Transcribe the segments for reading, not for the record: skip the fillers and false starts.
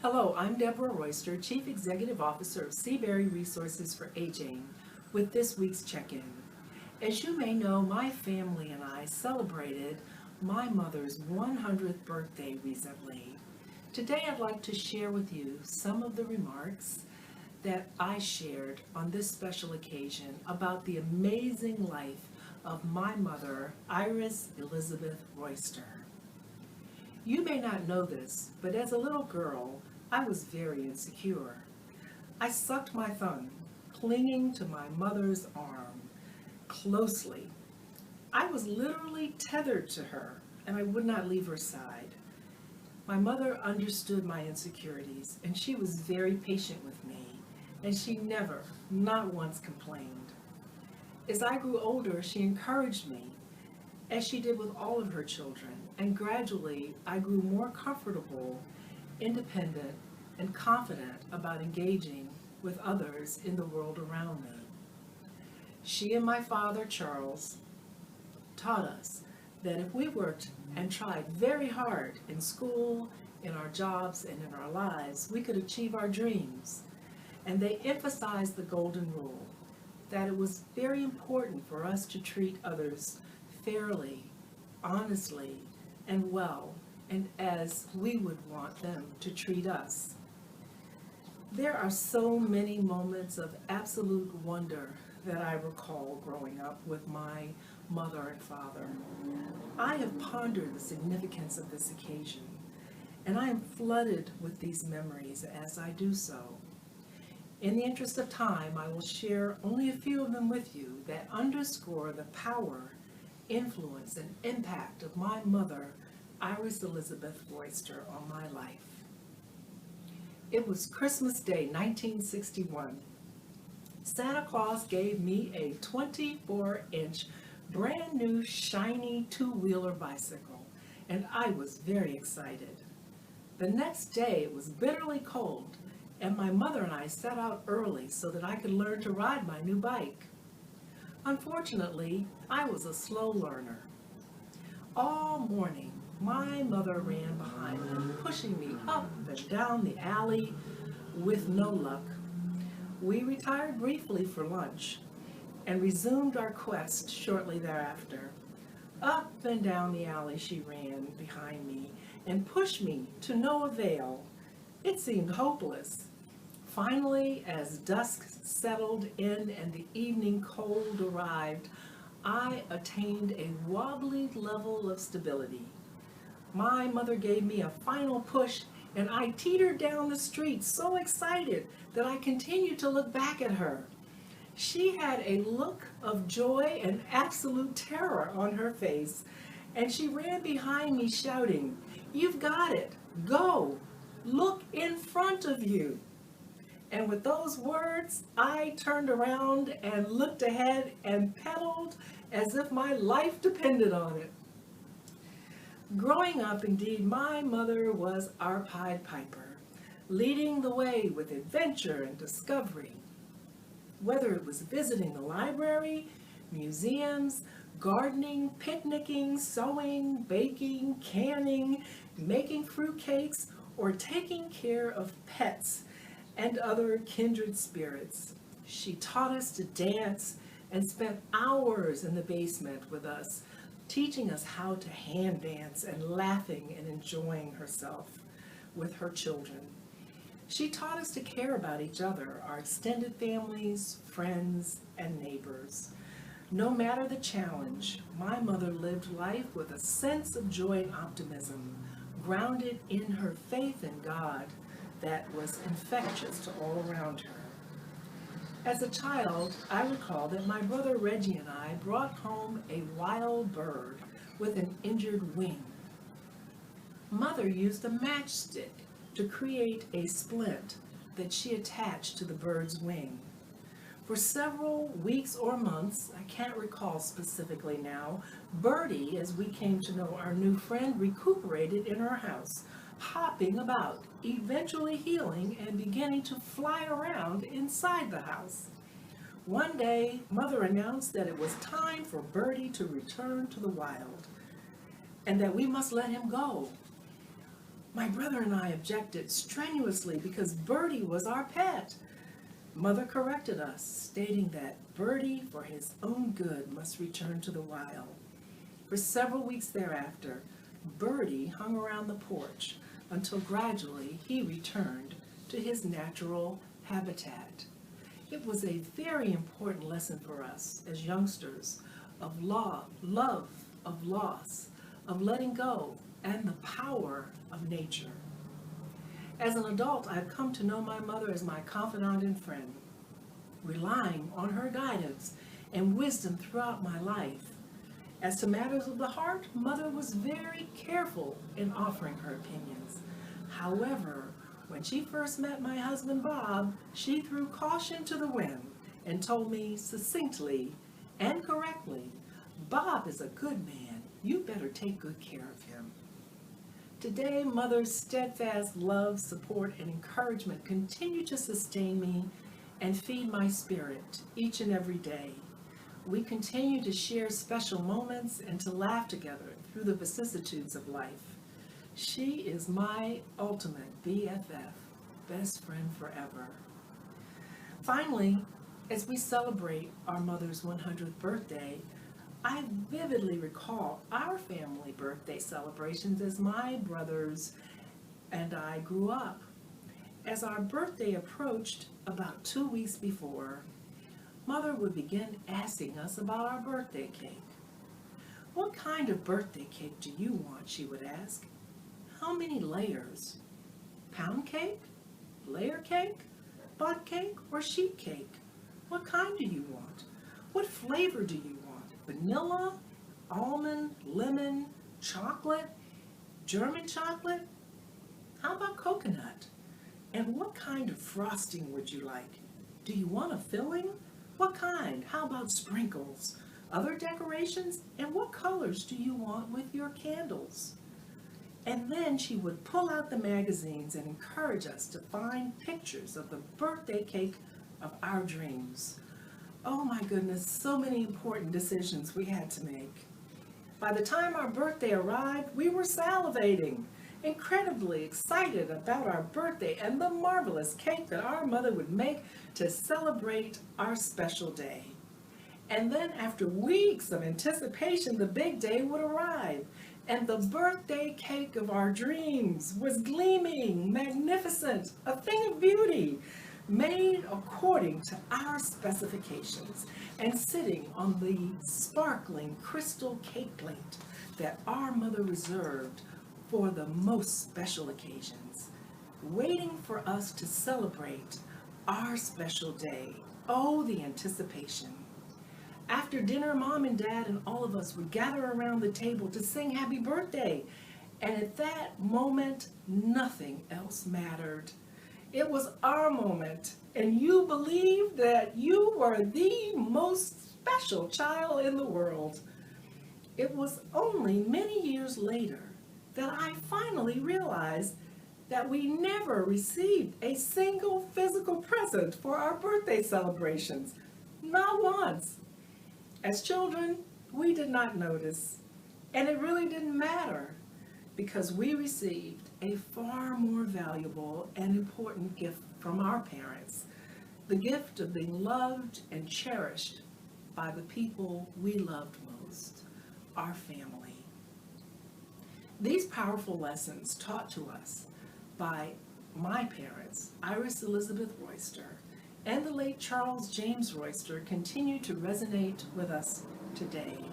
Hello, I'm Deborah Royster, Chief Executive Officer of Seabury Resources for Aging, with this week's check-in. As you may know, my family and I celebrated my mother's 100th birthday recently. Today I'd like to share with you some of the remarks that I shared on this special occasion about the amazing life of my mother, Iris Elizabeth Royster. You may not know this, but as a little girl, I was very insecure. I sucked my thumb, clinging to my mother's arm closely. I was literally tethered to her, and I would not leave her side. My mother understood my insecurities, and she was very patient with me, and she never, not once, complained. As I grew older, she encouraged me, as she did with all of her children, and gradually I grew more comfortable, independent, and confident about engaging with others in the world around me. She and my father, Charles, taught us that if we worked and tried very hard in school, in our jobs, and in our lives, we could achieve our dreams. And they emphasized the golden rule, that it was very important for us to treat others fairly, honestly, and well, and as we would want them to treat us. There are so many moments of absolute wonder that I recall growing up with my mother and father. I have pondered the significance of this occasion, and I am flooded with these memories as I do so. In the interest of time, I will share only a few of them with you that underscore the power, influence, and impact of my mother, Iris Elizabeth Royster, on my life. It was Christmas Day, 1961. Santa Claus gave me a 24-inch brand new shiny two-wheeler bicycle, and I was very excited. The next day it was bitterly cold, and my mother and I set out early so that I could learn to ride my new bike. Unfortunately, I was a slow learner. All morning, my mother ran behind me, pushing me up and down the alley with no luck. We retired briefly for lunch and resumed our quest shortly thereafter. Up and down the alley she ran behind me and pushed me to no avail. It seemed hopeless. Finally, as dusk settled in and the evening cold arrived, I attained a wobbly level of stability. My mother gave me a final push, and I teetered down the street, so excited that I continued to look back at her. She had a look of joy and absolute terror on her face, and she ran behind me shouting, "You've got it! Go! Look in front of you!" And with those words, I turned around and looked ahead and pedaled as if my life depended on it. Growing up, indeed, my mother was our Pied Piper, leading the way with adventure and discovery. Whether it was visiting the library, museums, gardening, picnicking, sewing, baking, canning, making fruitcakes, or taking care of pets and other kindred spirits. She taught us to dance and spent hours in the basement with us, teaching us how to hand dance and laughing and enjoying herself with her children. She taught us to care about each other, our extended families, friends, and neighbors. No matter the challenge, my mother lived life with a sense of joy and optimism, grounded in her faith in God that was infectious to all around her. As a child, I recall that my brother Reggie and I brought home a wild bird with an injured wing. Mother used a matchstick to create a splint that she attached to the bird's wing. For several weeks or months, I can't recall specifically now, Birdie, as we came to know our new friend, recuperated in our house, hopping about, eventually healing and beginning to fly around inside the house. One day, Mother announced that it was time for Birdie to return to the wild and that we must let him go. My brother and I objected strenuously because Birdie was our pet. Mother corrected us, stating that Birdie, for his own good, must return to the wild. For several weeks thereafter, Birdie hung around the porch until gradually he returned to his natural habitat. It was a very important lesson for us as youngsters of love, of loss, of letting go, and the power of nature. As an adult, I've come to know my mother as my confidant and friend, relying on her guidance and wisdom throughout my life. As to matters of the heart, Mother was very careful in offering her opinions. However, when she first met my husband Bob, she threw caution to the wind and told me succinctly and correctly, "Bob is a good man. You better take good care of him." Today, Mother's steadfast love, support, and encouragement continue to sustain me and feed my spirit each and every day. We continue to share special moments and to laugh together through the vicissitudes of life. She is my ultimate BFF, best friend forever. Finally, as we celebrate our mother's 100th birthday, I vividly recall our family birthday celebrations as my brothers and I grew up. As our birthday approached about 2 weeks before, Mother would begin asking us about our birthday cake. "What kind of birthday cake do you want?" she would ask. "How many layers? Pound cake? Layer cake? Butt cake or sheet cake? What kind do you want? What flavor do you want? Vanilla, almond, lemon, chocolate, German chocolate? How about coconut? And what kind of frosting would you like? Do you want a filling? What kind? How about sprinkles? Other decorations? And what colors do you want with your candles?" And then she would pull out the magazines and encourage us to find pictures of the birthday cake of our dreams. Oh my goodness, so many important decisions we had to make. By the time our birthday arrived, we were salivating, incredibly excited about our birthday and the marvelous cake that our mother would make to celebrate our special day. And then after weeks of anticipation, the big day would arrive, and the birthday cake of our dreams was gleaming, magnificent, a thing of beauty, made according to our specifications, and sitting on the sparkling crystal cake plate that our mother reserved for the most special occasions, waiting for us to celebrate our special day. Oh, the anticipation. After dinner, Mom and Dad and all of us would gather around the table to sing happy birthday. And at that moment, nothing else mattered. It was our moment, and you believed that you were the most special child in the world. It was only many years later that I finally realized that we never received a single physical present for our birthday celebrations. Not once. As children, we did not notice, and it really didn't matter because we received a far more valuable and important gift from our parents, the gift of being loved and cherished by the people we loved most, our family. These powerful lessons taught to us by my parents, Iris Elizabeth Royster, and the late Charles James Royster, continue to resonate with us today.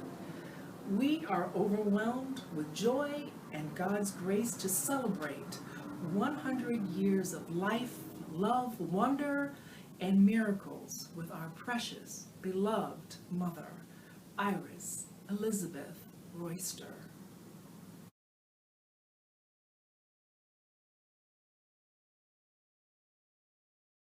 We are overwhelmed with joy and God's grace to celebrate 100 years of life, love, wonder, and miracles with our precious, beloved mother, Iris Elizabeth Royster.